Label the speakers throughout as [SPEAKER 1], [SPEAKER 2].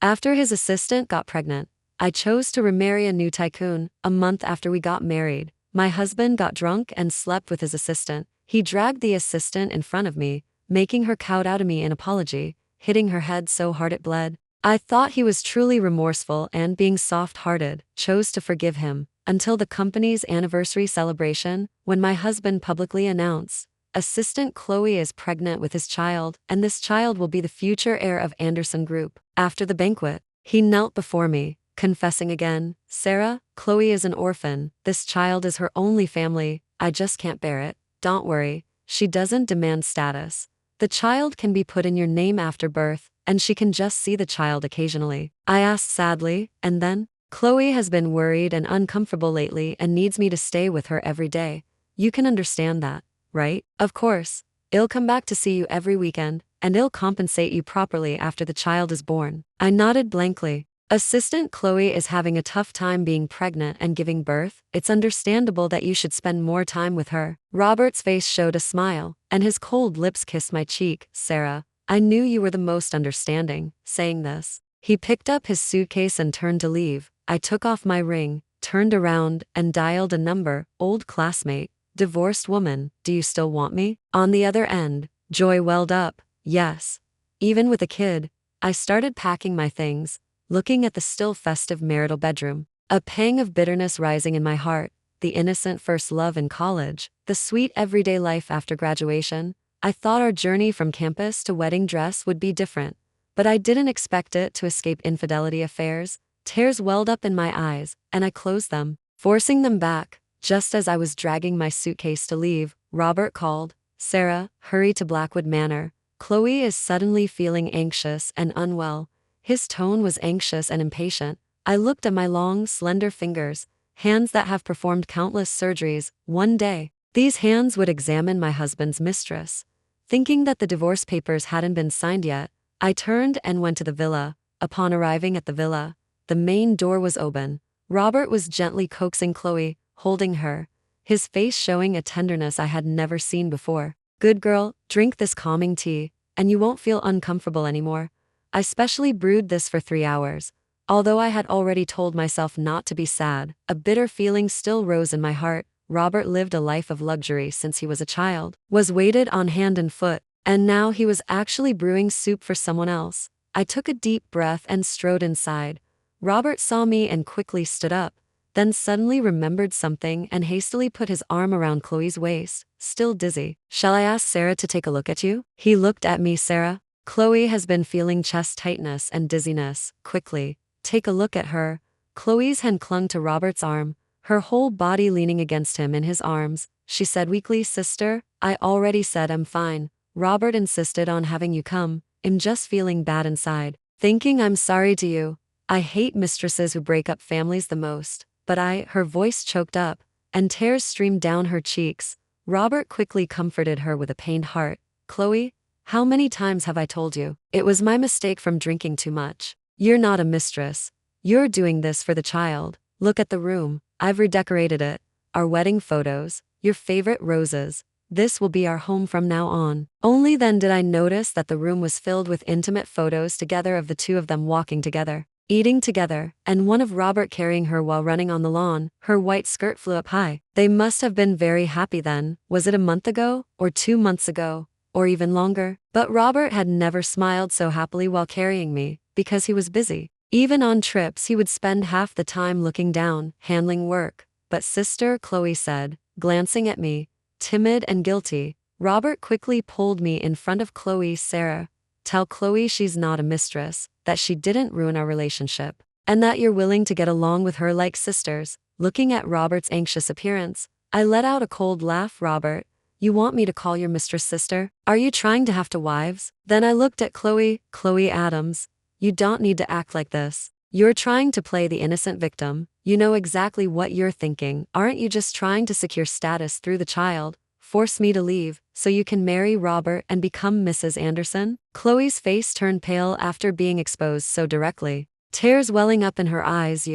[SPEAKER 1] After his assistant got pregnant, I chose to remarry a new tycoon. A month after we got married, my husband got drunk and slept with his assistant. He dragged the assistant in front of me, making her kowtow to me in apology, hitting her head so hard it bled. I thought he was truly remorseful and, being soft-hearted, chose to forgive him, until the company's anniversary celebration, when my husband publicly announced, "Assistant Chloe is pregnant with his child, and this child will be the future heir of Anderson Group." After the banquet, he knelt before me, confessing again, "Sarah, Chloe is an orphan. This child is her only family. I just can't bear it. Don't worry, she doesn't demand status. The child can be put in your name after birth, and she can just see the child occasionally." I asked sadly, "And then?" "Chloe has been worried and uncomfortable lately and needs me to stay with her every day. You can understand that, right?" "Of course. I'll come back to see you every weekend, and I'll compensate you properly after the child is born." I nodded blankly. Assistant Chloe is having a tough time being pregnant and giving birth. It's understandable that you should spend more time with her. Robert's face showed a smile, and his cold lips kissed my cheek. "Sarah, I knew you were the most understanding." Saying this, he picked up his suitcase and turned to leave. I took off my ring, turned around, and dialed a number. "Old classmate, divorced woman, do you still want me?" On the other end, joy welled up. Yes. Even with a kid. I started packing my things, looking at the still festive marital bedroom, a pang of bitterness rising in my heart. The innocent first love in college, the sweet everyday life after graduation. I thought our journey from campus to wedding dress would be different, but I didn't expect it to escape infidelity affairs. Tears welled up in my eyes, and I closed them, forcing them back. Just as I was dragging my suitcase to leave, Robert called, "Sarah, hurry to Blackwood Manor. Chloe is suddenly feeling anxious and unwell." His tone was anxious and impatient. I looked at my long, slender fingers, hands that have performed countless surgeries. One day, these hands would examine my husband's mistress. Thinking that the divorce papers hadn't been signed yet, I turned and went to the villa. Upon arriving at the villa, the main door was open. Robert was gently coaxing Chloe, holding her, his face showing a tenderness I had never seen before. "Good girl, drink this calming tea, and you won't feel uncomfortable anymore. I specially brewed this for 3 hours." Although I had already told myself not to be sad, a bitter feeling still rose in my heart. Robert lived a life of luxury since he was a child, was waited on hand and foot, and now he was actually brewing soup for someone else. I took a deep breath and strode inside. Robert saw me and quickly stood up, then suddenly remembered something and hastily put his arm around Chloe's waist, still dizzy. "Shall I ask Sarah to take a look at you?" He looked at me. "Sarah, Chloe has been feeling chest tightness and dizziness. Quickly, take a look at her." Chloe's hand clung to Robert's arm, her whole body leaning against him in his arms. She said weakly, "Sister, I already said I'm fine. Robert insisted on having you come. I'm just feeling bad inside. Thinking I'm sorry to you. I hate mistresses who break up families the most." But her voice choked up, and tears streamed down her cheeks. Robert quickly comforted her with a pained heart. "Chloe, how many times have I told you? It was my mistake from drinking too much. You're not a mistress. You're doing this for the child. Look at the room. I've redecorated it. Our wedding photos, your favorite roses. This will be our home from now on." Only then did I notice that the room was filled with intimate photos together of the two of them walking together, eating together, and one of Robert carrying her while running on the lawn. Her white skirt flew up high. They must have been very happy then. Was it a month ago, or 2 months ago, or even longer? But Robert had never smiled so happily while carrying me, because he was busy. Even on trips he would spend half the time looking down, handling work. "But sister," Chloe said, glancing at me, timid and guilty. Robert quickly pulled me in front of Chloe. "Sarah, tell Chloe she's not a mistress, that she didn't ruin our relationship, and that you're willing to get along with her like sisters." Looking at Robert's anxious appearance, I let out a cold laugh. "Robert, you want me to call your mistress sister? Are you trying to have 2 wives?" Then I looked at Chloe. "Chloe Adams, you don't need to act like this. You're trying to play the innocent victim. You know exactly what you're thinking. Aren't you just trying to secure status through the child? Force me to leave, so you can marry Robert and become Mrs. Anderson?" Chloe's face turned pale after being exposed so directly, tears welling up in her eyes.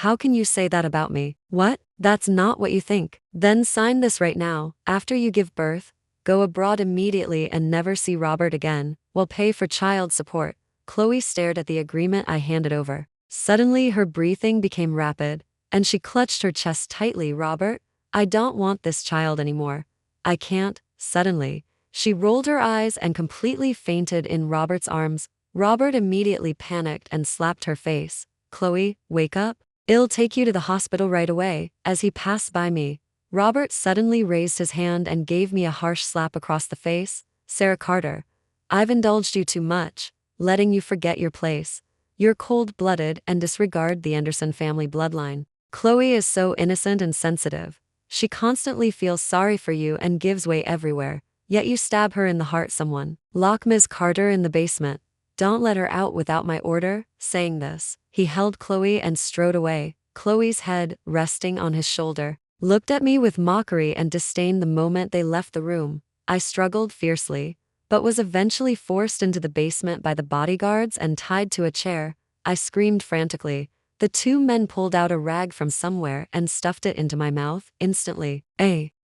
[SPEAKER 1] How can you say that about me?" "What? That's not what you think. Then sign this right now. After you give birth, go abroad immediately and never see Robert again. We'll pay for child support. Chloe stared at the agreement I handed over. Suddenly, her breathing became rapid, and she clutched her chest tightly. Robert, I don't want this child anymore. I can't. Suddenly, she rolled her eyes and completely fainted in Robert's arms. Robert immediately panicked and slapped her face. Chloe, wake up. I'll take you to the hospital right away. As he passed by me, Robert suddenly raised his hand and gave me a harsh slap across the face. Sarah Carter, I've indulged you too much, letting you forget your place. You're cold-blooded and disregard the Anderson family bloodline. Chloe is so innocent and sensitive. She constantly feels sorry for you and gives way everywhere, yet you stab her in the heart. Someone lock Ms. Carter in the basement. Don't let her out without my order. Saying this, he held Chloe and strode away. Chloe's head, resting on his shoulder, looked at me with mockery and disdain the moment they left the room. I struggled fiercely, but was eventually forced into the basement by the bodyguards and tied to a chair. I screamed frantically. The two men pulled out a rag from somewhere and stuffed it into my mouth. Instantly,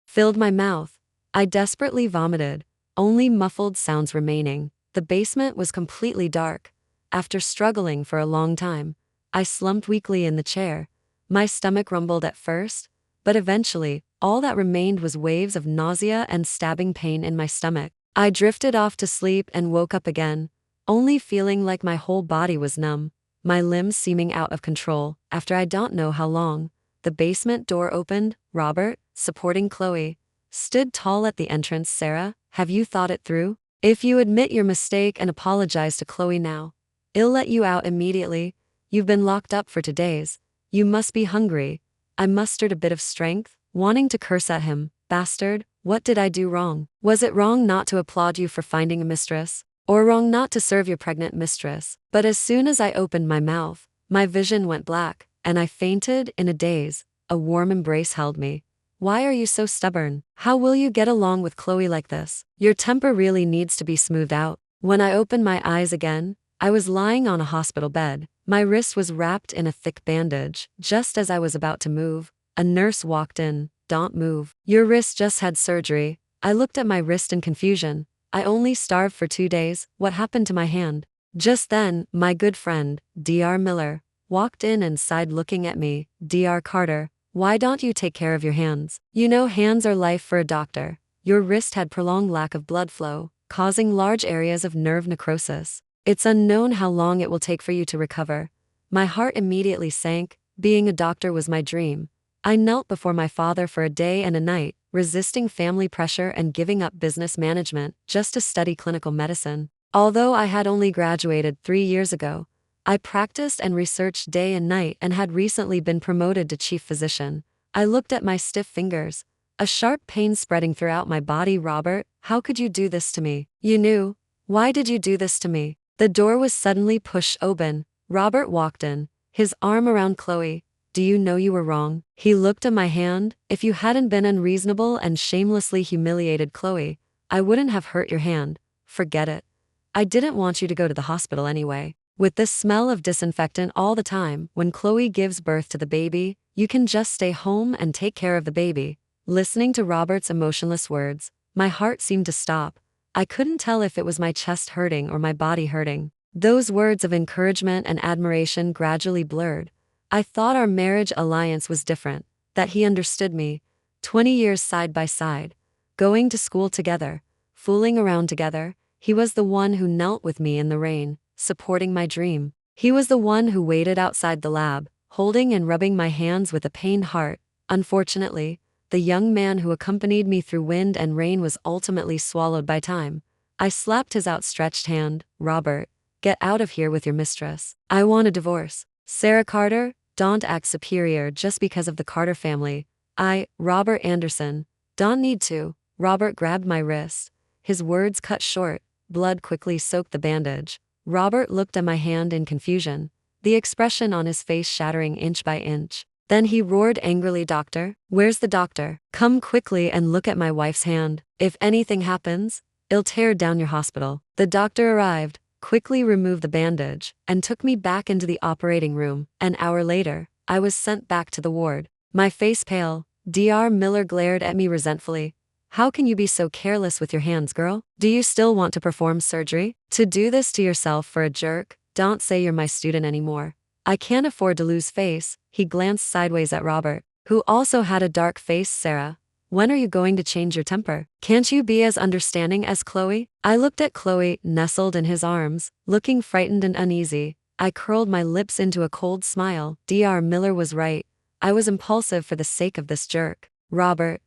[SPEAKER 1] filled my mouth. I desperately vomited, only muffled sounds remaining. The basement was completely dark. After struggling for a long time, I slumped weakly in the chair. My stomach rumbled at first, but eventually, all that remained was waves of nausea and stabbing pain in my stomach. I drifted off to sleep and woke up again, only feeling like my whole body was numb, my limbs seeming out of control. After I don't know how long, the basement door opened. Robert, supporting Chloe, stood tall at the entrance. Sarah, have you thought it through? If you admit your mistake and apologize to Chloe now, I'll let you out immediately. You've been locked up for 2 days. You must be hungry. I mustered a bit of strength, wanting to curse at him. Bastard, what did I do wrong? Was it wrong not to applaud you for finding a mistress? Or wrong not to serve your pregnant mistress? But as soon as I opened my mouth, my vision went black, and I fainted in a daze. A warm embrace held me. Why are you so stubborn? How will you get along with Chloe like this? Your temper really needs to be smoothed out. When I opened my eyes again, I was lying on a hospital bed. My wrist was wrapped in a thick bandage. Just as I was about to move, a nurse walked in. Don't move. Your wrist just had surgery. I looked at my wrist in confusion. I only starved for 2 days. What happened to my hand? Just then, my good friend, Dr. Miller, walked in and sighed, looking at me. Dr. Carter, why don't you take care of your hands? You know hands are life for a doctor. Your wrist had prolonged lack of blood flow, causing large areas of nerve necrosis. It's unknown how long it will take for you to recover. My heart immediately sank. Being a doctor was my dream. I knelt before my father for a day and a night, resisting family pressure and giving up business management just to study clinical medicine. Although I had only graduated 3 years ago, I practiced and researched day and night and had recently been promoted to chief physician. I looked at my stiff fingers, a sharp pain spreading throughout my body. Robert, how could you do this to me? You knew. Why did you do this to me? The door was suddenly pushed open. Robert walked in, his arm around Chloe. Do you know you were wrong? He looked at my hand. If you hadn't been unreasonable and shamelessly humiliated Chloe, I wouldn't have hurt your hand. Forget it. I didn't want you to go to the hospital anyway. With the smell of disinfectant all the time, when Chloe gives birth to the baby, you can just stay home and take care of the baby. Listening to Robert's emotionless words, my heart seemed to stop. I couldn't tell if it was my chest hurting or my body hurting. Those words of encouragement and admiration gradually blurred. I thought our marriage alliance was different, that he understood me. 20 years side by side, going to school together, fooling around together. He was the one who knelt with me in the rain, supporting my dream. He was the one who waited outside the lab, holding and rubbing my hands with a pained heart. Unfortunately, the young man who accompanied me through wind and rain was ultimately swallowed by time. I slapped his outstretched hand. Robert, get out of here with your mistress. I want a divorce. Sarah Carter, don't act superior just because of the Carter family. Robert Anderson, don't need to. Robert grabbed my wrist. His words cut short. Blood quickly soaked the bandage. Robert looked at my hand in confusion, the expression on his face shattering inch by inch. Then he roared angrily, Doctor, where's the doctor? Come quickly and look at my wife's hand. If anything happens, I'll tear down your hospital. The doctor arrived, quickly removed the bandage, and took me back into the operating room. An hour later, I was sent back to the ward. My face pale, Dr. Miller glared at me resentfully. How can you be so careless with your hands, girl? Do you still want to perform surgery? To do this to yourself for a jerk? Don't say you're my student anymore. I can't afford to lose face. He glanced sideways at Robert, who also had a dark face. Sarah, when are you going to change your temper? Can't you be as understanding as Chloe? I looked at Chloe, nestled in his arms, looking frightened and uneasy. I curled my lips into a cold smile. Dr. Miller was right. I was impulsive for the sake of this jerk. Robert,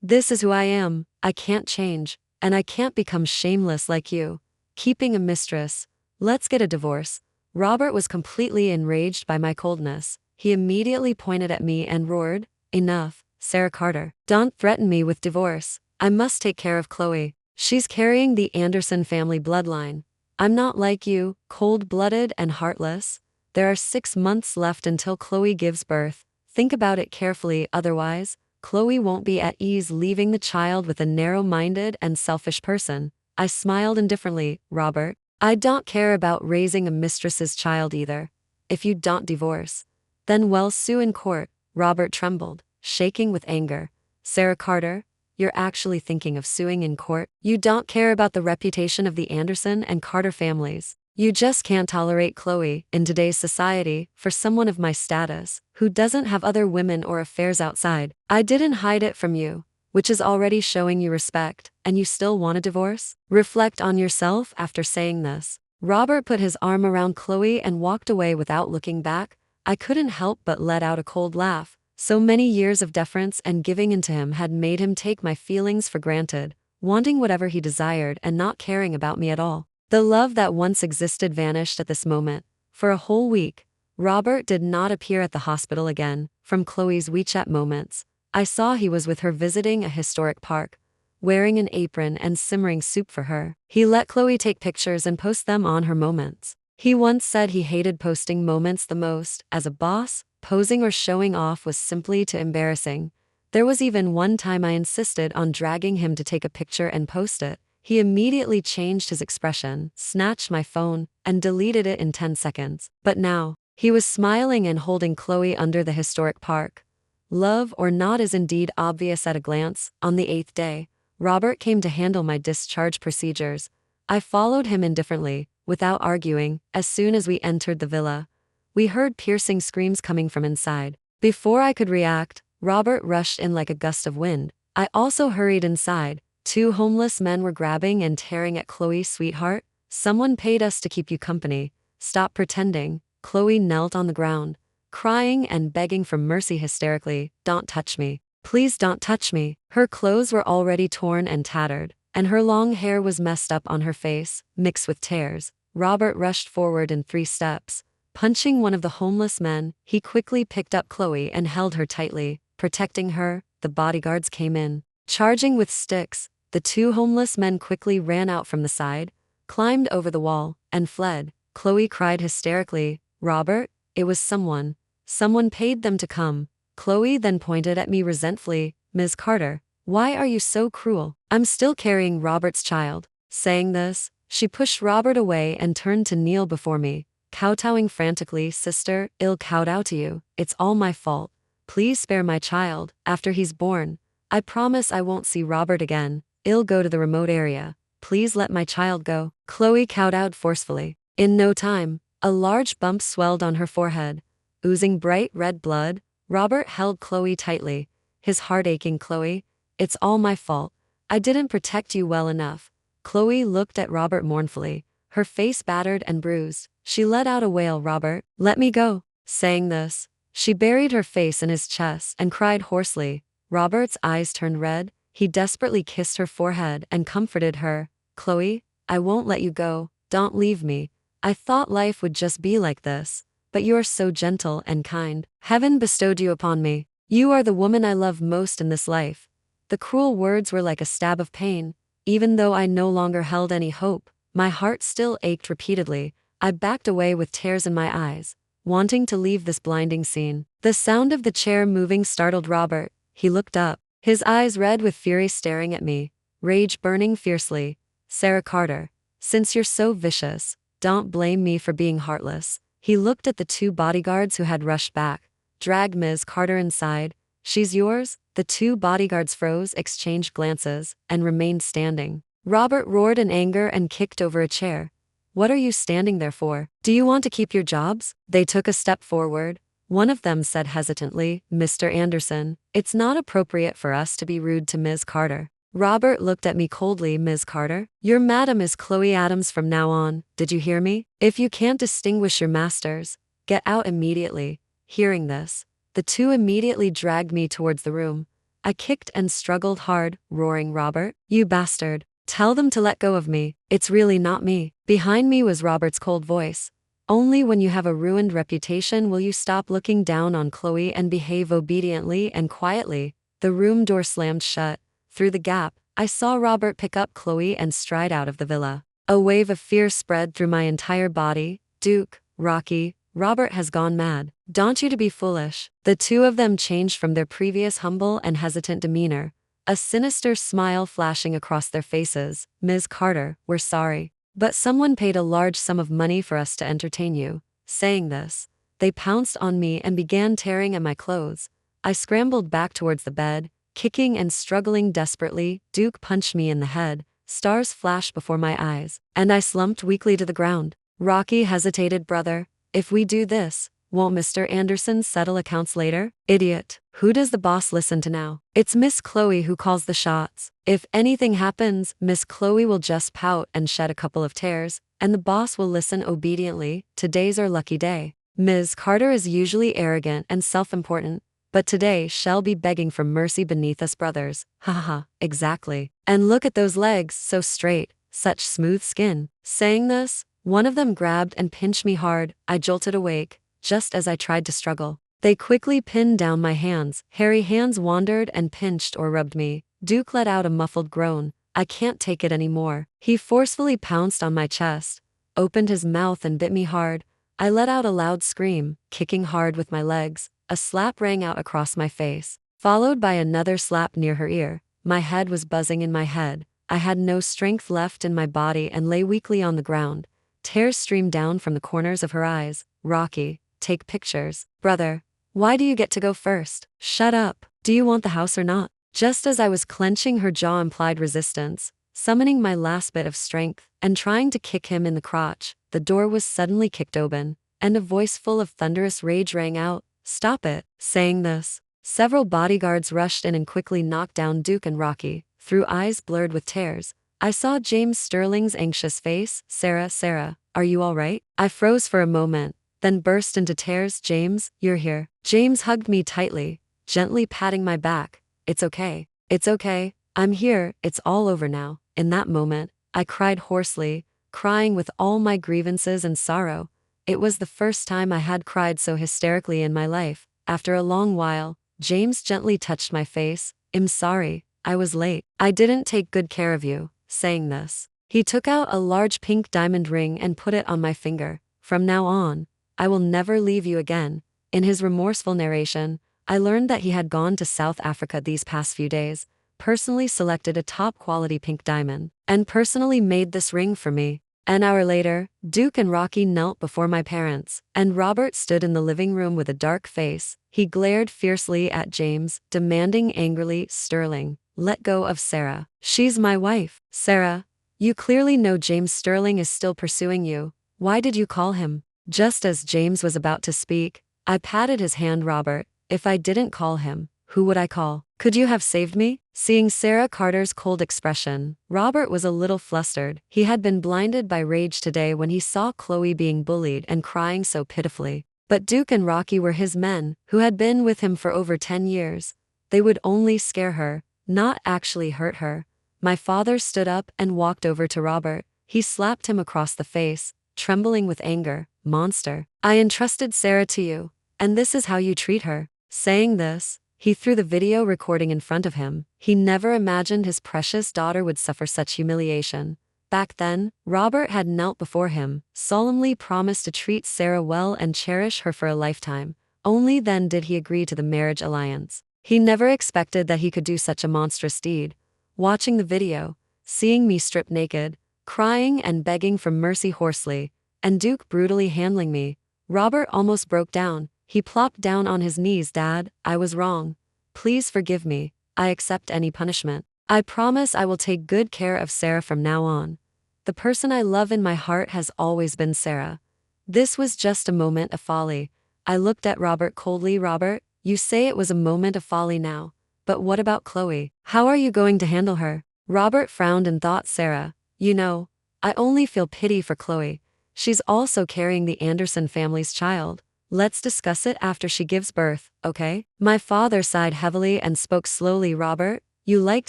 [SPEAKER 1] this is who I am. I can't change, and I can't become shameless like you. Keeping a mistress. Let's get a divorce. Robert was completely enraged by my coldness. He immediately pointed at me and roared, "Enough, Sarah Carter. Don't threaten me with divorce. I must take care of Chloe. She's carrying the Anderson family bloodline. I'm not like you, cold-blooded and heartless. There are 6 months left until Chloe gives birth. Think about it carefully, otherwise, Chloe won't be at ease leaving the child with a narrow-minded and selfish person." I smiled indifferently. Robert, I don't care about raising a mistress's child either. If you don't divorce, then we'll sue in court. Robert trembled, shaking with anger. Sarah Carter, you're actually thinking of suing in court? You don't care about the reputation of the Anderson and Carter families. You just can't tolerate Chloe in today's society. For someone of my status, who doesn't have other women or affairs outside, I didn't hide it from you, which is already showing you respect, and you still want a divorce? Reflect on yourself after saying this. Robert put his arm around Chloe and walked away without looking back. I couldn't help but let out a cold laugh. So many years of deference and giving in to him had made him take my feelings for granted, wanting whatever he desired and not caring about me at all. The love that once existed vanished at this moment. For a whole week, Robert did not appear at the hospital again. From Chloe's WeChat moments, I saw he was with her visiting a historic park, wearing an apron and simmering soup for her. He let Chloe take pictures and post them on her moments. He once said he hated posting moments the most. As a boss, posing or showing off was simply too embarrassing. There was even one time I insisted on dragging him to take a picture and post it. He immediately changed his expression, snatched my phone, and deleted it in 10 seconds. But now, he was smiling and holding Chloe under the historic park. Love or not is indeed obvious at a glance. On the 8th day, Robert came to handle my discharge procedures. I followed him indifferently, without arguing. As soon as we entered the villa, we heard piercing screams coming from inside. Before I could react, Robert rushed in like a gust of wind. I also hurried inside. 2 homeless men were grabbing and tearing at Chloe. "Sweetheart, someone paid us to keep you company. Stop pretending." Chloe knelt on the ground, crying and begging for mercy hysterically. "Don't touch me. Please don't touch me." Her clothes were already torn and tattered, and her long hair was messed up on her face, mixed with tears. Robert rushed forward in 3 steps. Punching one of the homeless men, he quickly picked up Chloe and held her tightly, protecting her. The bodyguards came in, charging with sticks. The 2 homeless men quickly ran out from the side, climbed over the wall, and fled. Chloe cried hysterically. "Robert, it was someone. Someone paid them to come." Chloe then pointed at me resentfully. "Ms. Carter, why are you so cruel? I'm still carrying Robert's child." Saying this, she pushed Robert away and turned to kneel before me, kowtowing frantically. "Sister, I'll kowtow to you. It's all my fault. Please spare my child. After he's born, I promise I won't see Robert again. I'll go to the remote area. Please let my child go." Chloe kowtowed forcefully. In no time, a large bump swelled on her forehead, oozing bright red blood. Robert held Chloe tightly, his heart aching. "Chloe, it's all my fault. I didn't protect you well enough." Chloe looked at Robert mournfully, her face battered and bruised. She let out a wail. "Robert, let me go." Saying this, she buried her face in his chest and cried hoarsely. Robert's eyes turned red. He desperately kissed her forehead and comforted her. "Chloe, I won't let you go. Don't leave me. I thought life would just be like this, but you are so gentle and kind. Heaven bestowed you upon me. You are the woman I love most in this life." The cruel words were like a stab of pain. Even though I no longer held any hope, my heart still ached repeatedly. I backed away with tears in my eyes, wanting to leave this blinding scene. The sound of the chair moving startled Robert. He looked up, his eyes red with fury, staring at me, rage burning fiercely. "Sarah Carter, since you're so vicious, don't blame me for being heartless." He looked at the 2 bodyguards who had rushed back. "Drag Ms. Carter inside. She's yours." The two bodyguards froze, exchanged glances, and remained standing. Robert roared in anger and kicked over a chair. "What are you standing there for? Do you want to keep your jobs?" They took a step forward. One of them said hesitantly, "Mr. Anderson, it's not appropriate for us to be rude to Ms. Carter." Robert looked at me coldly. "Ms. Carter? Your madam is Chloe Adams from now on, did you hear me? If you can't distinguish your masters, get out immediately." Hearing this, the two immediately dragged me towards the room. I kicked and struggled hard, roaring, "Robert, you bastard. Tell them to let go of me. It's really not me." Behind me was Robert's cold voice. "Only when you have a ruined reputation will you stop looking down on Chloe and behave obediently and quietly." The room door slammed shut. Through the gap, I saw Robert pick up Chloe and stride out of the villa. A wave of fear spread through my entire body. "Duke, Rocky, Robert has gone mad. Don't you to be foolish." The two of them changed from their previous humble and hesitant demeanor, a sinister smile flashing across their faces. "Ms. Carter, we're sorry, but someone paid a large sum of money for us to entertain you." Saying this, they pounced on me and began tearing at my clothes. I scrambled back towards the bed, kicking and struggling desperately. Duke punched me in the head. Stars flashed before my eyes, and I slumped weakly to the ground. Rocky hesitated. "Brother, if we do this, won't Mr. Anderson settle accounts later?" "Idiot. Who does the boss listen to now? It's Miss Chloe who calls the shots. If anything happens, Miss Chloe will just pout and shed a couple of tears, and the boss will listen obediently. Today's our lucky day. Ms. Carter is usually arrogant and self-important, but today she'll be begging for mercy beneath us brothers." "Ha ha ha, exactly. And look at those legs, so straight, such smooth skin." Saying this, one of them grabbed and pinched me hard. I jolted awake, just as I tried to struggle. They quickly pinned down my hands. Hairy hands wandered and pinched or rubbed me. Duke let out a muffled groan. "I can't take it anymore." He forcefully pounced on my chest, opened his mouth and bit me hard. I let out a loud scream, kicking hard with my legs. A slap rang out across my face, followed by another slap near her ear. My head was buzzing in my head. I had no strength left in my body and lay weakly on the ground. Tears streamed down from the corners of her eyes. "Rocky, take pictures." "Brother, why do you get to go first?" "Shut up. Do you want the house or not?" Just as I was clenching, her jaw implied resistance, summoning my last bit of strength, and trying to kick him in the crotch, the door was suddenly kicked open, and a voice full of thunderous rage rang out, "Stop it." Saying this, several bodyguards rushed in and quickly knocked down Duke and Rocky. Through eyes blurred with tears, I saw James Sterling's anxious face. Sarah, are you all right?" I froze for a moment, then burst into tears. "James, you're here." James hugged me tightly, gently patting my back. "It's okay. It's okay. I'm here. It's all over now." In that moment, I cried hoarsely, crying with all my grievances and sorrow. It was the first time I had cried so hysterically in my life. After a long while, James gently touched my face. "I'm sorry, I was late. I didn't take good care of you." Saying this, he took out a large pink diamond ring and put it on my finger. "From now on, I will never leave you again." In his remorseful narration, I learned that he had gone to South Africa these past few days, personally selected a top-quality pink diamond, and personally made this ring for me. An hour later, Duke and Rocky knelt before my parents, and Robert stood in the living room with a dark face. He glared fiercely at James, demanding angrily, "Sterling, let go of Sarah. She's my wife." "Sarah, you clearly know James Sterling is still pursuing you. Why did you call him?" Just as James was about to speak, I patted his hand. "Robert, if I didn't call him, who would I call? Could you have saved me?" Seeing Sarah Carter's cold expression, Robert was a little flustered. He had been blinded by rage today when he saw Chloe being bullied and crying so pitifully. But Duke and Rocky were his men, who had been with him for over 10 years. They would only scare her, not actually hurt her. My father stood up and walked over to Robert. He slapped him across the face, trembling with anger. "Monster. I entrusted Sarah to you, and this is how you treat her." Saying this, he threw the video recording in front of him. He never imagined his precious daughter would suffer such humiliation. Back then, Robert had knelt before him, solemnly promised to treat Sarah well and cherish her for a lifetime. Only then did he agree to the marriage alliance. He never expected that he could do such a monstrous deed. Watching the video, seeing me stripped naked, crying and begging for mercy hoarsely, and Duke brutally handling me, Robert almost broke down. He plopped down on his knees. "Dad, I was wrong. Please forgive me. I accept any punishment. I promise I will take good care of Sarah from now on. The person I love in my heart has always been Sarah. This was just a moment of folly. I looked at Robert coldly. Robert, you say it was a moment of folly now. But what about Chloe? How are you going to handle her? Robert frowned and thought. Sarah, you know, I only feel pity for Chloe. She's also carrying the Anderson family's child. Let's discuss it after she gives birth, okay? My father sighed heavily and spoke slowly. Robert, you liked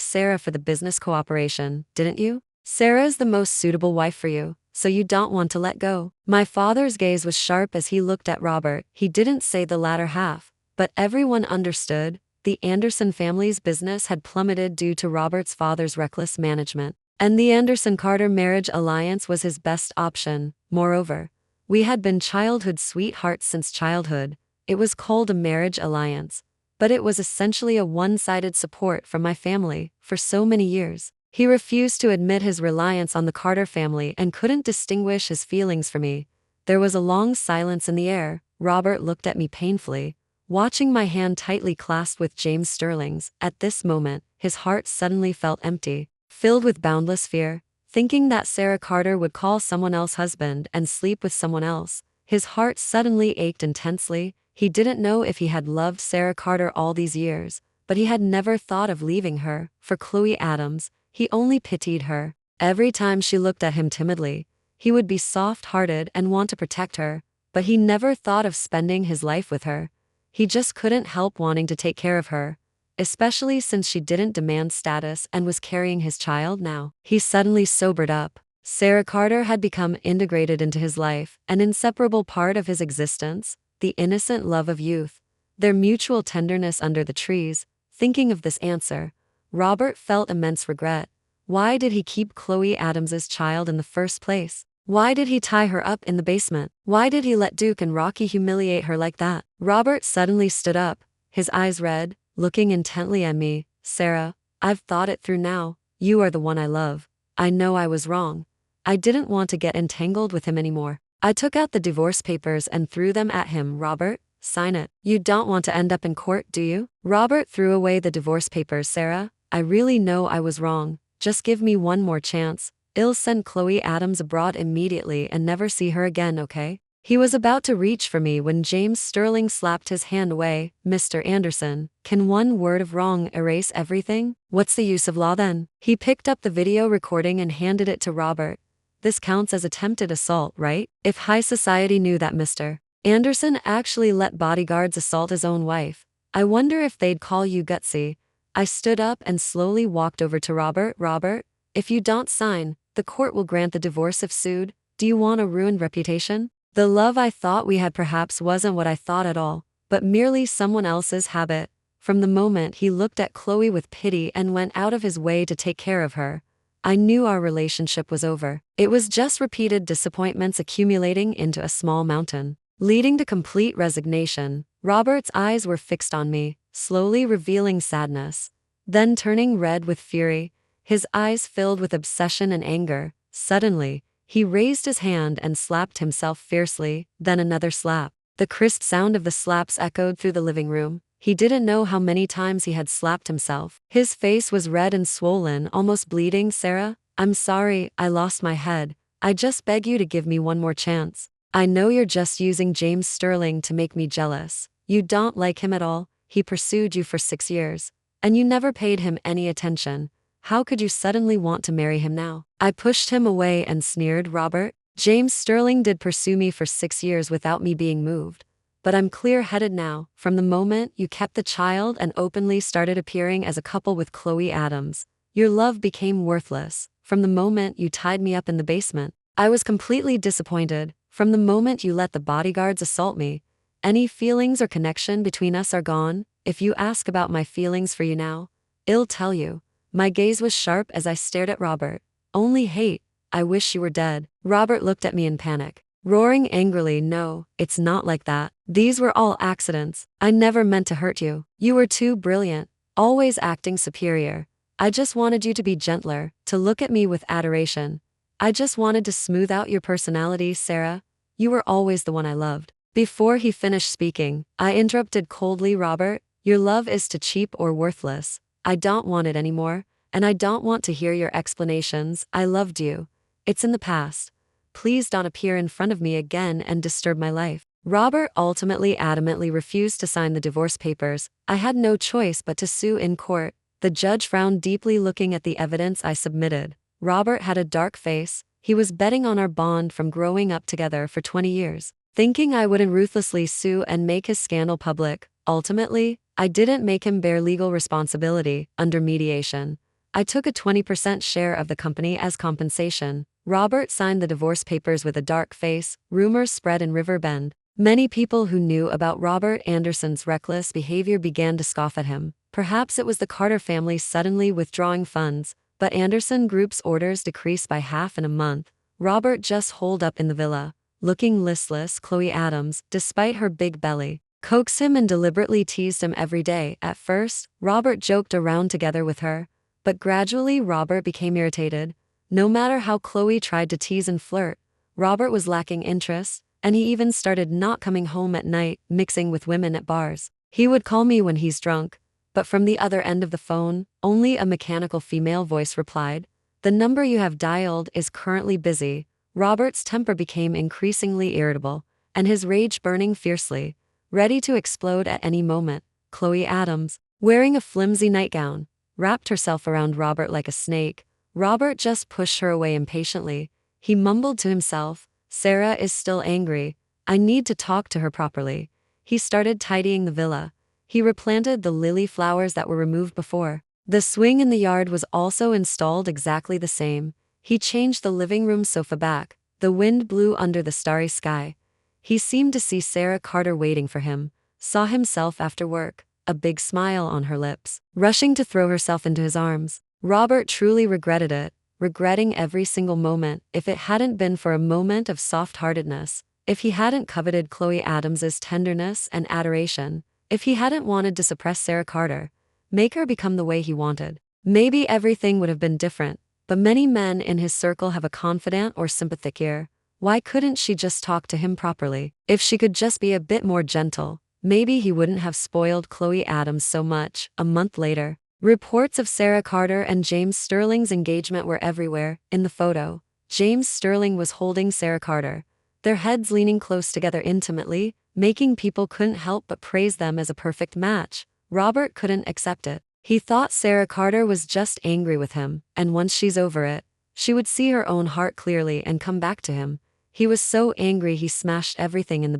[SPEAKER 1] Sarah for the business cooperation, didn't you? Sarah is the most suitable wife for you, so you don't want to let go. My father's gaze was sharp as he looked at Robert. He didn't say the latter half, but everyone understood. The Anderson family's business had plummeted due to Robert's father's reckless management, and the Anderson-Carter marriage alliance was his best option. Moreover, we had been childhood sweethearts since childhood. It was called a marriage alliance, but it was essentially a one-sided support from my family for so many years. He refused to admit his reliance on the Carter family and couldn't distinguish his feelings from me. There was a long silence in the air. Robert looked at me painfully, watching my hand tightly clasped with James Sterling's. At this moment, his heart suddenly felt empty, filled with boundless fear. Thinking that Sarah Carter would call someone else husband and sleep with someone else, his heart suddenly ached intensely. He didn't know if he had loved Sarah Carter all these years, but he had never thought of leaving her for Chloe Adams. He only pitied her. Every time she looked at him timidly, he would be soft-hearted and want to protect her, but he never thought of spending his life with her. He just couldn't help wanting to take care of her, especially since she didn't demand status and was carrying his child now. He suddenly sobered up. Sarah Carter had become integrated into his life, an inseparable part of his existence, the innocent love of youth, their mutual tenderness under the trees. Thinking of this answer, Robert felt immense regret. Why did he keep Chloe Adams's child in the first place? Why did he tie her up in the basement? Why did he let Duke and Rocky humiliate her like that? Robert suddenly stood up, his eyes red, looking intently at me. Sarah, I've thought it through now. You are the one I love. I know I was wrong. I didn't want to get entangled with him anymore. I took out the divorce papers and threw them at him. Robert, sign it. You don't want to end up in court, do you? Robert threw away the divorce papers. Sarah, I really know I was wrong. Just give me one more chance. I'll send Chloe Adams abroad immediately and never see her again, okay? He was about to reach for me when James Sterling slapped his hand away. Mr. Anderson, can one word of wrong erase everything? What's the use of law then? He picked up the video recording and handed it to Robert. This counts as attempted assault, right? If high society knew that Mr. Anderson actually let bodyguards assault his own wife, I wonder if they'd call you gutsy. I stood up and slowly walked over to Robert. Robert, if you don't sign, the court will grant the divorce if sued. Do you want a ruined reputation? The love I thought we had perhaps wasn't what I thought at all, but merely someone else's habit. From the moment he looked at Chloe with pity and went out of his way to take care of her, I knew our relationship was over. It was just repeated disappointments accumulating into a small mountain, leading to complete resignation. Robert's eyes were fixed on me, slowly revealing sadness, then turning red with fury, his eyes filled with obsession and anger. Suddenly, he raised his hand and slapped himself fiercely, then another slap. The crisp sound of the slaps echoed through the living room. He didn't know how many times he had slapped himself. His face was red and swollen, almost bleeding. Sarah, I'm sorry, I lost my head. I just beg you to give me one more chance. I know you're just using James Sterling to make me jealous. You don't like him at all. He pursued you for 6 years, and you never paid him any attention. How could you suddenly want to marry him now? I pushed him away and sneered. Robert, James Sterling did pursue me for 6 years without me being moved. But I'm clear-headed now. From the moment you kept the child and openly started appearing as a couple with Chloe Adams, your love became worthless. From the moment you tied me up in the basement, I was completely disappointed. From the moment you let the bodyguards assault me, any feelings or connection between us are gone. If you ask about my feelings for you now, I'll tell you. My gaze was sharp as I stared at Robert. Only hate. I wish you were dead. Robert looked at me in panic, roaring angrily. No, it's not like that. These were all accidents. I never meant to hurt you. You were too brilliant, always acting superior. I just wanted you to be gentler, to look at me with adoration. I just wanted to smooth out your personality. Sarah, you were always the one I loved. Before he finished speaking, I interrupted coldly. Robert, Your love is too cheap or worthless. I don't want it anymore, and I don't want to hear your explanations. I loved you. It's in the past. Please don't appear in front of me again and disturb my life. Robert ultimately adamantly refused to sign the divorce papers. I had no choice but to sue in court. The judge frowned deeply looking at the evidence I submitted. Robert had a dark face. He was betting on our bond from growing up together for 20 years, thinking I wouldn't ruthlessly sue and make his scandal public. Ultimately, I didn't make him bear legal responsibility under mediation. I took a 20% share of the company as compensation. Robert signed the divorce papers with a dark face. Rumors spread in Riverbend. Many people who knew about Robert Anderson's reckless behavior began to scoff at him. Perhaps it was the Carter family suddenly withdrawing funds, but Anderson Group's orders decreased by half in a month. Robert just holed up in the villa, looking listless. Chloe Adams, despite her big belly, coaxed him and deliberately teased him every day. At first, Robert joked around together with her, but gradually Robert became irritated. No matter how Chloe tried to tease and flirt, Robert was lacking interest, and he even started not coming home at night, mixing with women at bars. He would call me when he's drunk, but from the other end of the phone, only a mechanical female voice replied, "The number you have dialed is currently busy." Robert's temper became increasingly irritable, and his rage burning fiercely, ready to explode at any moment. Chloe Adams, wearing a flimsy nightgown, wrapped herself around Robert like a snake. Robert just pushed her away impatiently. He mumbled to himself, "Sarah is still angry. I need to talk to her properly." He started tidying the villa. He replanted the lily flowers that were removed before. The swing in the yard was also installed exactly the same. He changed the living room sofa back. The wind blew under the starry sky. He seemed to see Sarah Carter waiting for him, saw himself after work, a big smile on her lips, rushing to throw herself into his arms. Robert truly regretted it, regretting every single moment. If it hadn't been for a moment of soft-heartedness, if he hadn't coveted Chloe Adams's tenderness and adoration, if he hadn't wanted to suppress Sarah Carter, make her become the way he wanted, maybe everything would have been different. But many men in his circle have a confident or sympathetic ear. Why couldn't she just talk to him properly? If she could just be a bit more gentle, maybe he wouldn't have spoiled Chloe Adams so much. A month later, reports of Sarah Carter and James Sterling's engagement were everywhere. In the photo, James Sterling was holding Sarah Carter, their heads leaning close together intimately, making people couldn't help but praise them as a perfect match. Robert couldn't accept it. He thought Sarah Carter was just angry with him, and once she's over it, she would see her own heart clearly and come back to him. He was so angry he smashed everything in the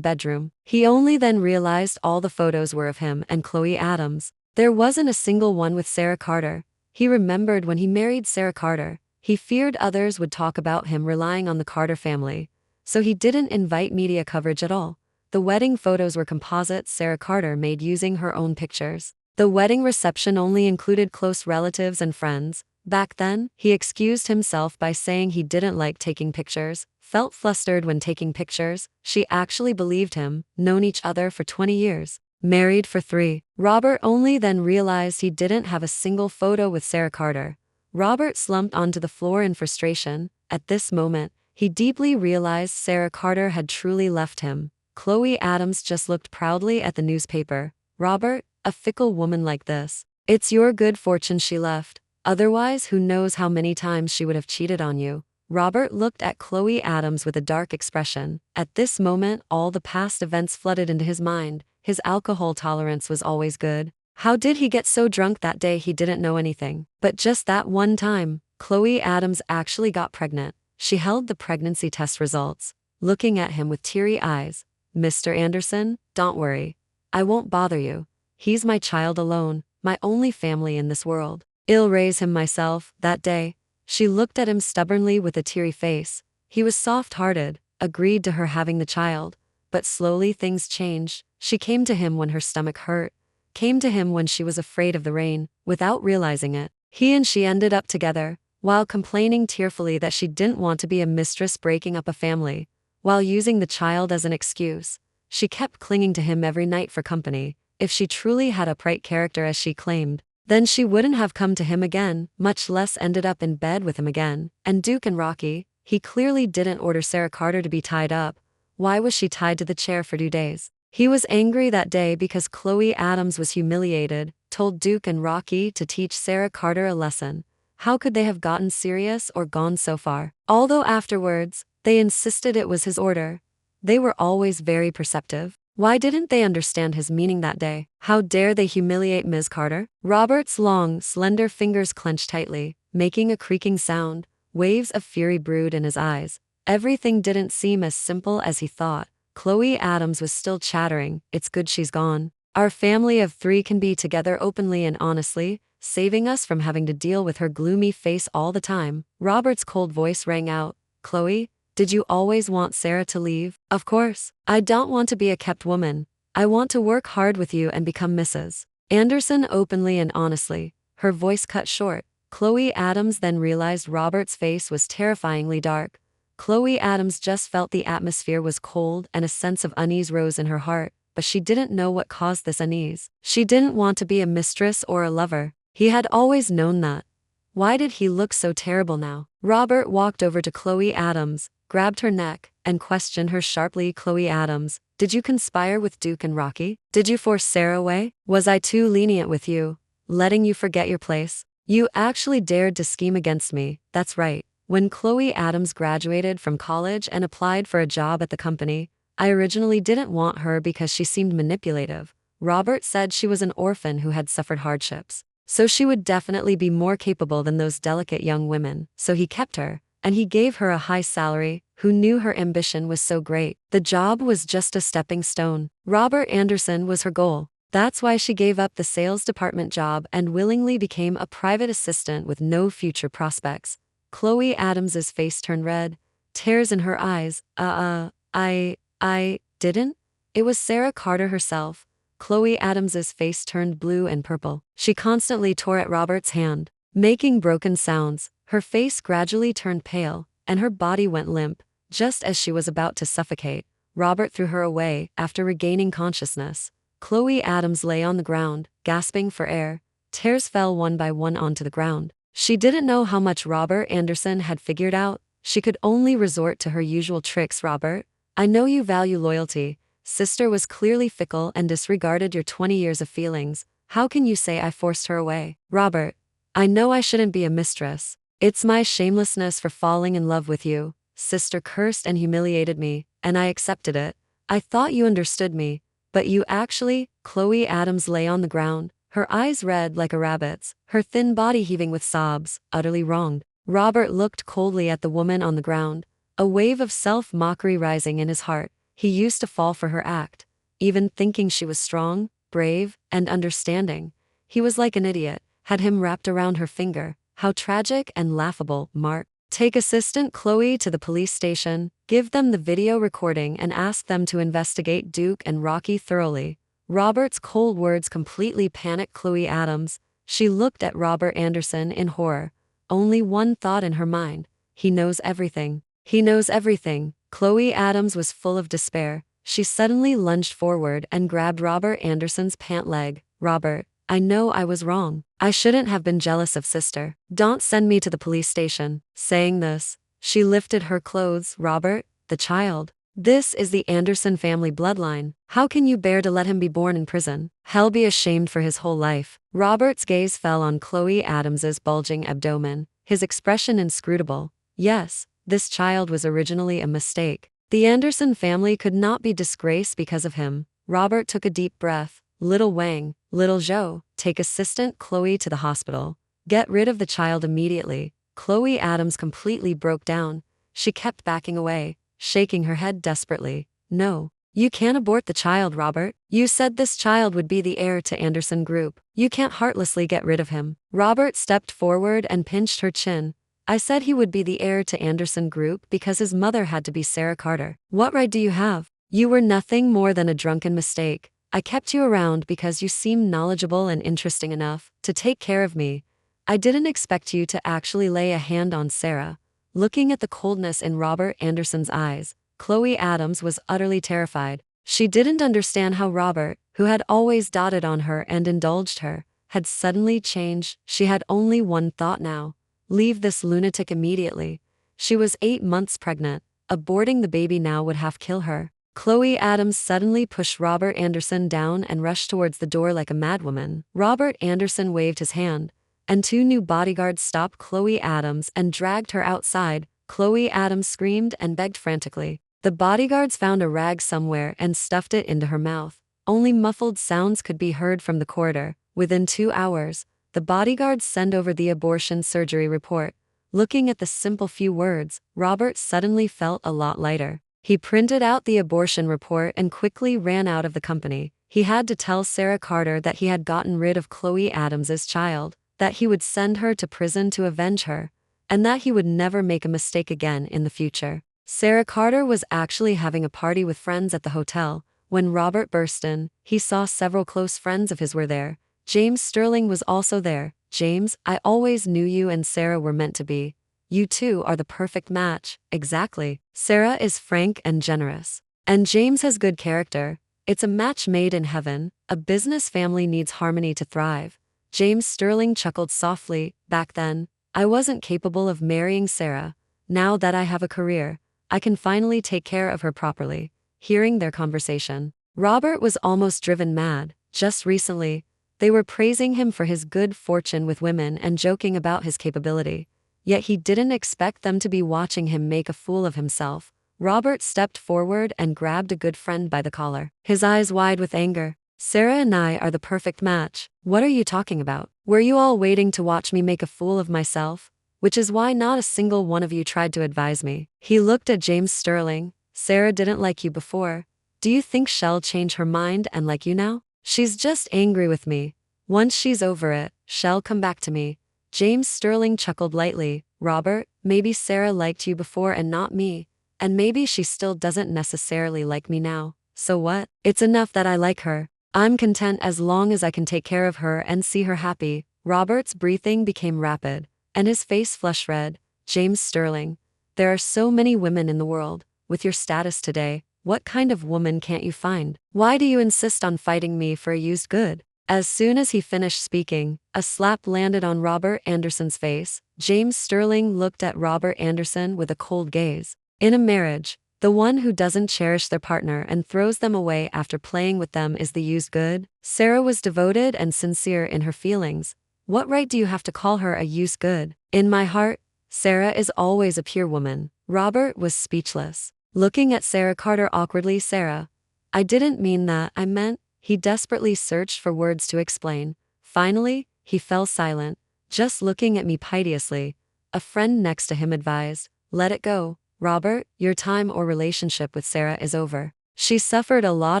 [SPEAKER 1] bedroom. He only then realized all the photos were of him and Chloe Adams. There wasn't a single one with Sarah Carter. He remembered when he married Sarah Carter, he feared others would talk about him relying on the Carter family, so he didn't invite media coverage at all. The wedding photos were composites Sarah Carter made using her own pictures. The wedding reception only included close relatives and friends. Back then, he excused himself by saying he didn't like taking pictures, felt flustered when taking pictures. She actually believed him, known each other for 20 years, married for 3. Robert only then realized he didn't have a single photo with Sarah Carter. Robert slumped onto the floor in frustration. At this moment, he deeply realized Sarah Carter had truly left him. Chloe Adams just looked proudly at the newspaper. "Robert, a fickle woman like this. It's your good fortune she left. Otherwise, who knows how many times she would have cheated on you." Robert looked at Chloe Adams with a dark expression. At this moment, all the past events flooded into his mind. His alcohol tolerance was always good. How did he get so drunk that day he didn't know anything? But just that one time, Chloe Adams actually got pregnant. She held the pregnancy test results, looking at him with teary eyes. "Mr. Anderson, don't worry. I won't bother you. He's my child alone, my only family in this world. I'll raise him myself." That day, she looked at him stubbornly with a teary face. He was soft-hearted, agreed to her having the child. But slowly things changed. She came to him when her stomach hurt, came to him when she was afraid of the rain, without realizing it. He and she ended up together, while complaining tearfully that she didn't want to be a mistress breaking up a family. While using the child as an excuse, she kept clinging to him every night for company. If she truly had a upright character as she claimed, then she wouldn't have come to him again, much less ended up in bed with him again. And Duke and Rocky, he clearly didn't order Sarah Carter to be tied up. Why was she tied to the chair for 2 days? He was angry that day because Chloe Adams was humiliated, told Duke and Rocky to teach Sarah Carter a lesson. How could they have gotten serious or gone so far? Although afterwards, they insisted it was his order. They were always very perceptive. Why didn't they understand his meaning that day? How dare they humiliate Ms. Carter? Robert's long, slender fingers clenched tightly, making a creaking sound. Waves of fury brewed in his eyes. Everything didn't seem as simple as he thought. Chloe Adams was still chattering, "It's good she's gone. Our family of 3 can be together openly and honestly, saving us from having to deal with her gloomy face all the time." Robert's cold voice rang out, "Chloe, did you always want Sarah to leave?" "Of course. I don't want to be a kept woman. I want to work hard with you and become Mrs. Anderson openly and honestly." Her voice cut short. Chloe Adams then realized Robert's face was terrifyingly dark. Chloe Adams just felt the atmosphere was cold and a sense of unease rose in her heart, but she didn't know what caused this unease. She didn't want to be a mistress or a lover. He had always known that. Why did he look so terrible now? Robert walked over to Chloe Adams, grabbed her neck, and questioned her sharply. "Chloe Adams, did you conspire with Duke and Rocky? Did you force Sarah away? Was I too lenient with you, letting you forget your place? You actually dared to scheme against me, that's right." When Chloe Adams graduated from college and applied for a job at the company, "I originally didn't want her because she seemed manipulative." Robert said she was an orphan who had suffered hardships. So she would definitely be more capable than those delicate young women. So he kept her, and he gave her a high salary. Who knew her ambition was so great? The job was just a stepping stone. Robert Anderson was her goal. That's why she gave up the sales department job and willingly became a private assistant with no future prospects. Chloe Adams's face turned red, tears in her eyes. I didn't? It was Sarah Carter herself." Chloe Adams's face turned blue and purple. She constantly tore at Robert's hand, making broken sounds. Her face gradually turned pale, and her body went limp. Just as she was about to suffocate, Robert threw her away. After regaining consciousness, Chloe Adams lay on the ground, gasping for air. Tears fell one by one onto the ground. She didn't know how much Robert Anderson had figured out. She could only resort to her usual tricks. "Robert, I know you value loyalty. Sister was clearly fickle and disregarded your 20 years of feelings. How can you say I forced her away?" "Robert, I know I shouldn't be a mistress. It's my shamelessness for falling in love with you. Sister cursed and humiliated me, and I accepted it. I thought you understood me, but you actually..." Chloe Adams lay on the ground, her eyes red like a rabbit's, her thin body heaving with sobs, utterly wronged. Robert looked coldly at the woman on the ground, a wave of self-mockery rising in his heart. He used to fall for her act, even thinking she was strong, brave, and understanding. He was like an idiot, had him wrapped around her finger. How tragic and laughable. "Mark, take Assistant Chloe to the police station, give them the video recording and ask them to investigate Duke and Rocky thoroughly." Robert's cold words completely panicked Chloe Adams. She looked at Robert Anderson in horror. Only one thought in her mind: he knows everything. He knows everything. Chloe Adams was full of despair. She suddenly lunged forward and grabbed Robert Anderson's pant leg. "Robert, I know I was wrong. I shouldn't have been jealous of sister. Don't send me to the police station." Saying this, she lifted her clothes. "Robert, the child. This is the Anderson family bloodline. How can you bear to let him be born in prison? He'll be ashamed for his whole life." Robert's gaze fell on Chloe Adams's bulging abdomen, his expression inscrutable. Yes, this child was originally a mistake. The Anderson family could not be disgraced because of him. Robert took a deep breath. "Little Wang, little Zhou, take Assistant Chloe to the hospital. Get rid of the child immediately." Chloe Adams completely broke down. She kept backing away, shaking her head desperately. "No, you can't abort the child, Robert. You said this child would be the heir to Anderson Group. You can't heartlessly get rid of him." Robert stepped forward and pinched her chin. "I said he would be the heir to Anderson Group because his mother had to be Sarah Carter. What right do you have? You were nothing more than a drunken mistake. I kept you around because you seemed knowledgeable and interesting enough to take care of me. I didn't expect you to actually lay a hand on Sarah." Looking at the coldness in Robert Anderson's eyes, Chloe Adams was utterly terrified. She didn't understand how Robert, who had always doted on her and indulged her, had suddenly changed. She had only one thought now: leave this lunatic immediately. She was 8 months pregnant. Aborting the baby now would have killed her. Chloe Adams suddenly pushed Robert Anderson down and rushed towards the door like a madwoman. Robert Anderson waved his hand, and two new bodyguards stopped Chloe Adams and dragged her outside. Chloe Adams screamed and begged frantically. The bodyguards found a rag somewhere and stuffed it into her mouth. Only muffled sounds could be heard from the corridor. Within 2 hours, the bodyguards sent over the abortion surgery report. Looking at the simple few words, Robert suddenly felt a lot lighter. He printed out the abortion report and quickly ran out of the company. He had to tell Sarah Carter that he had gotten rid of Chloe Adams's child, that he would send her to prison to avenge her, and that he would never make a mistake again in the future. Sarah Carter was actually having a party with friends at the hotel. When Robert burst in, he saw several close friends of his were there. James Sterling was also there. "James, I always knew you and Sarah were meant to be. You two are the perfect match." "Exactly. Sarah is frank and generous. And James has good character. It's a match made in heaven. A business family needs harmony to thrive." James Sterling chuckled softly. "Back then, I wasn't capable of marrying Sarah. Now that I have a career, I can finally take care of her properly." Hearing their conversation, Robert was almost driven mad. Just recently, they were praising him for his good fortune with women and joking about his capability. Yet he didn't expect them to be watching him make a fool of himself. Robert stepped forward and grabbed a good friend by the collar, his eyes wide with anger. "Sarah and I are the perfect match. What are you talking about? Were you all waiting to watch me make a fool of myself? Which is why not a single one of you tried to advise me." He looked at James Sterling. "Sarah didn't like you before. Do you think she'll change her mind and like you now? She's just angry with me. Once she's over it, she'll come back to me." James Sterling chuckled lightly. "Robert, maybe Sarah liked you before and not me. And maybe she still doesn't necessarily like me now. So what? It's enough that I like her. I'm content as long as I can take care of her and see her happy." Robert's breathing became rapid, and his face flushed red. "James Sterling, there are so many women in the world. With your status today, what kind of woman can't you find? Why do you insist on fighting me for a used good?" As soon as he finished speaking, a slap landed on Robert Anderson's face. James Sterling looked at Robert Anderson with a cold gaze. In a marriage, the one who doesn't cherish their partner and throws them away after playing with them is the used good. Sarah was devoted and sincere in her feelings. What right do you have to call her a used good? In my heart, Sarah is always a pure woman. Robert was speechless, looking at Sarah Carter awkwardly. "Sarah, I didn't mean that. I meant..." He desperately searched for words to explain. Finally, he fell silent, just looking at me piteously. A friend next to him advised, "Let it go, Robert. Your time or relationship with Sarah is over. She suffered a lot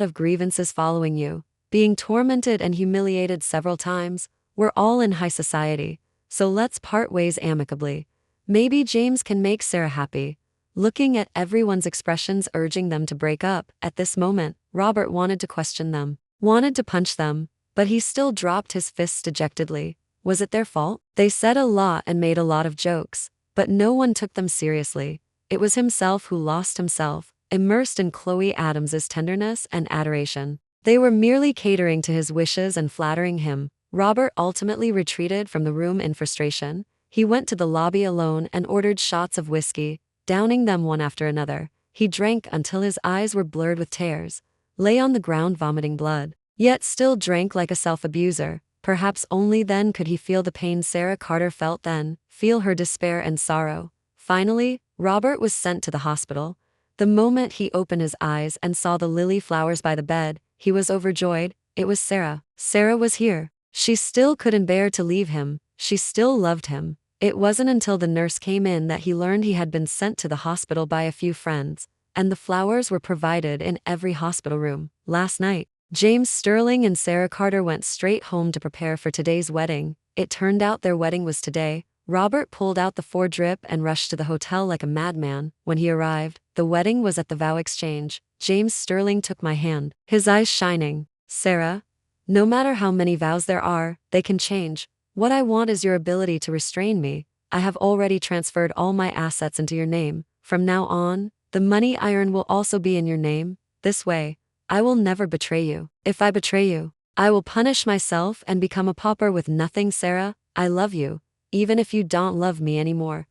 [SPEAKER 1] of grievances following you, being tormented and humiliated several times. We're all in high society, so let's part ways amicably. Maybe James can make Sarah happy." Looking at everyone's expressions urging them to break up, at this moment, Robert wanted to question them, wanted to punch them, but he still dropped his fists dejectedly. Was it their fault? They said a lot and made a lot of jokes, but no one took them seriously. It was himself who lost himself, immersed in Chloe Adams's tenderness and adoration. They were merely catering to his wishes and flattering him. Robert ultimately retreated from the room in frustration. He went to the lobby alone and ordered shots of whiskey, downing them one after another. He drank until his eyes were blurred with tears, lay on the ground vomiting blood, yet still drank like a self-abuser. Perhaps only then could he feel the pain Sarah Carter felt then, feel her despair and sorrow. Finally, Robert was sent to the hospital. The moment he opened his eyes and saw the lily flowers by the bed, he was overjoyed. It was Sarah. Sarah was here. She still couldn't bear to leave him. She still loved him. It wasn't until the nurse came in that he learned he had been sent to the hospital by a few friends, and the flowers were provided in every hospital room. Last night, James Sterling and Sarah Carter went straight home to prepare for today's wedding. It turned out their wedding was today. Robert pulled out the 4-drip and rushed to the hotel like a madman. When he arrived, the wedding was at the vow exchange. James Sterling took my hand, his eyes shining. "Sarah, no matter how many vows there are, they can change. What I want is your ability to restrain me. I have already transferred all my assets into your name. From now on, the money I earn will also be in your name. This way, I will never betray you. If I betray you, I will punish myself and become a pauper with nothing. Sarah, I love you, even if you don't love me anymore.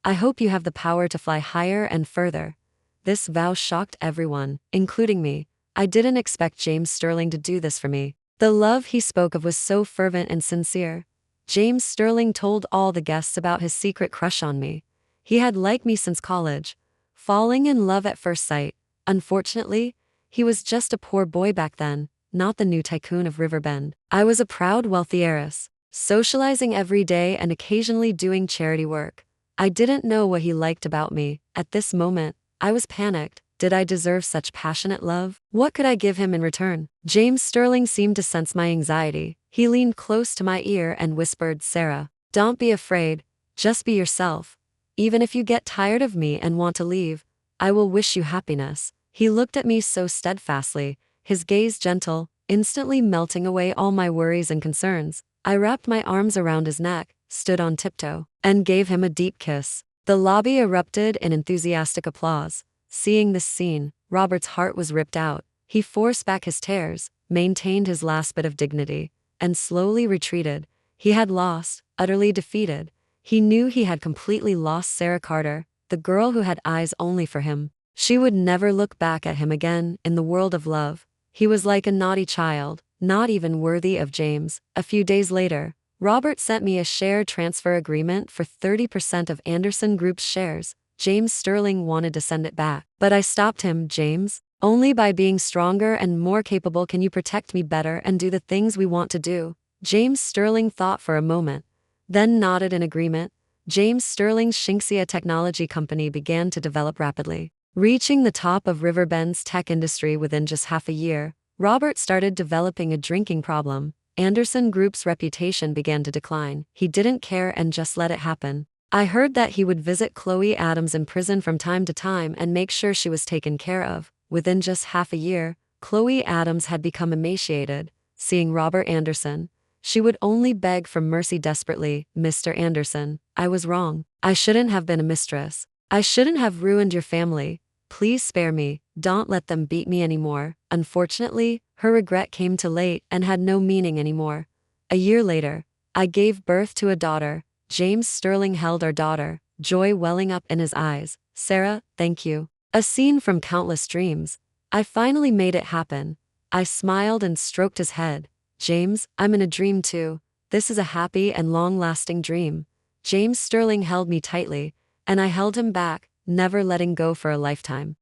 [SPEAKER 1] I hope you have the power to fly higher and further. This vow shocked everyone, including me. I didn't expect James Sterling to do this for me. The love he spoke of was so fervent and sincere. James Sterling told all the guests about his secret crush on me. He had liked me since college, falling in love at first sight. Unfortunately, he was just a poor boy back then, not the new tycoon of Riverbend. I was a proud, wealthy heiress, socializing every day and occasionally doing charity work. I didn't know what he liked about me. At this moment, I was panicked. Did I deserve such passionate love? What could I give him in return? James Sterling seemed to sense my anxiety. He leaned close to my ear and whispered, "Sarah, don't be afraid. Just be yourself. Even if you get tired of me and want to leave, I will wish you happiness." He looked at me so steadfastly, his gaze gentle, instantly melting away all my worries and concerns. I wrapped my arms around his neck, stood on tiptoe, and gave him a deep kiss. The lobby erupted in enthusiastic applause. Seeing this scene, Robert's heart was ripped out. He forced back his tears, maintained his last bit of dignity, and slowly retreated. He had lost, utterly defeated. He knew he had completely lost Sarah Carter, the girl who had eyes only for him. She would never look back at him again in the world of love. He was like a naughty child, not even worthy of James. A few days later, Robert sent me a share transfer agreement for 30% of Anderson Group's shares. James Sterling wanted to send it back, but I stopped him. "James, only by being stronger and more capable can you protect me better and do the things we want to do." James Sterling thought for a moment, then nodded in agreement. James Sterling's Shinxia technology company began to develop rapidly, reaching the top of Riverbend's tech industry within just half a year. Robert started developing a drinking problem. Anderson Group's reputation began to decline. He didn't care and just let it happen. I heard that he would visit Chloe Adams in prison from time to time and make sure she was taken care of. Within just half a year, Chloe Adams had become emaciated. Seeing Robert Anderson, she would only beg for mercy desperately. "Mr. Anderson, I was wrong. I shouldn't have been a mistress. I shouldn't have ruined your family. Please spare me. Don't let them beat me anymore." Unfortunately, her regret came too late and had no meaning anymore. A year later, I gave birth to a daughter. James Sterling held our daughter, joy welling up in his eyes. "Sarah, thank you." A scene from countless dreams. I finally made it happen. I smiled and stroked his head. "James, I'm in a dream too. This is a happy and long-lasting dream." James Sterling held me tightly, and I held him back, never letting go for a lifetime.